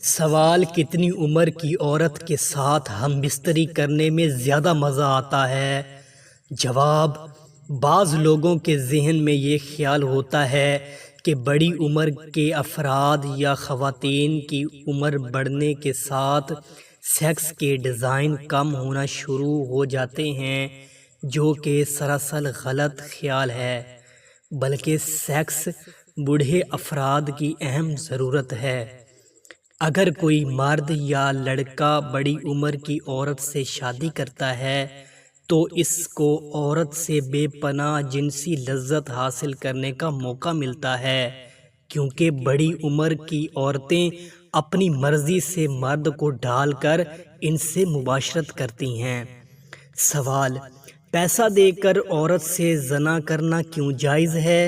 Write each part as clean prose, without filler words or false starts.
سوال کتنی عمر کی عورت کے ساتھ ہم بستری کرنے میں زیادہ مزہ آتا ہے؟ جواب: بعض لوگوں کے ذہن میں یہ خیال ہوتا ہے کہ بڑی عمر کے افراد یا خواتین کی عمر بڑھنے کے ساتھ سیکس کے ڈیزائن کم ہونا شروع ہو جاتے ہیں، جو کہ سراسر غلط خیال ہے، بلکہ سیکس بوڑھے افراد کی اہم ضرورت ہے۔ اگر کوئی مرد یا لڑکا بڑی عمر کی عورت سے شادی کرتا ہے تو اس کو عورت سے بے پناہ جنسی لذت حاصل کرنے کا موقع ملتا ہے، کیونکہ بڑی عمر کی عورتیں اپنی مرضی سے مرد کو ڈھال کر ان سے مباشرت کرتی ہیں۔ سوال: پیسہ دے کر عورت سے زنا کرنا کیوں جائز ہے؟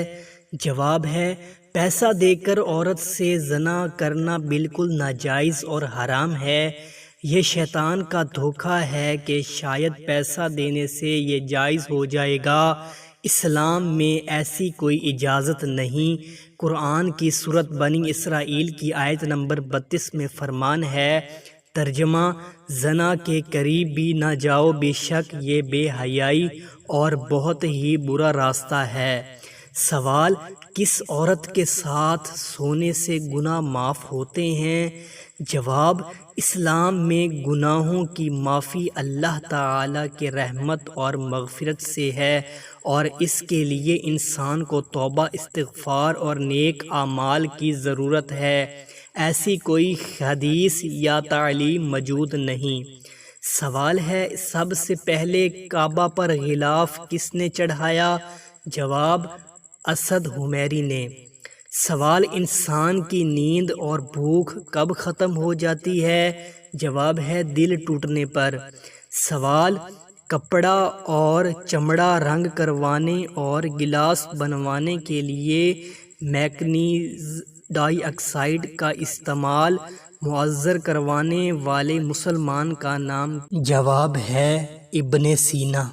جواب ہے: پیسہ دے کر عورت سے زنا کرنا بالکل ناجائز اور حرام ہے۔ یہ شیطان کا دھوکہ ہے کہ شاید پیسہ دینے سے یہ جائز ہو جائے گا۔ اسلام میں ایسی کوئی اجازت نہیں۔ قرآن کی سورۃ بنی اسرائیل کی آیت نمبر 32 میں فرمان ہے، ترجمہ: زنا کے قریب بھی نہ جاؤ، بے شک یہ بے حیائی اور بہت ہی برا راستہ ہے۔ سوال: کس عورت کے ساتھ سونے سے گناہ معاف ہوتے ہیں؟ جواب: اسلام میں گناہوں کی معافی اللہ تعالیٰ کے رحمت اور مغفرت سے ہے، اور اس کے لیے انسان کو توبہ، استغفار اور نیک اعمال کی ضرورت ہے۔ ایسی کوئی حدیث یا تعلیم موجود نہیں۔ سوال ہے، سب سے پہلے کعبہ پر غلاف کس نے چڑھایا؟ جواب: اسد حمیری نے۔ سوال: انسان کی نیند اور بھوک کب ختم ہو جاتی ہے؟ جواب ہے: دل ٹوٹنے پر۔ سوال: کپڑا اور چمڑا رنگ کروانے اور گلاس بنوانے کے لیے مینگنیز ڈائی آکسائڈ کا استعمال معذر کروانے والے مسلمان کا نام؟ جواب ہے: ابن سینا۔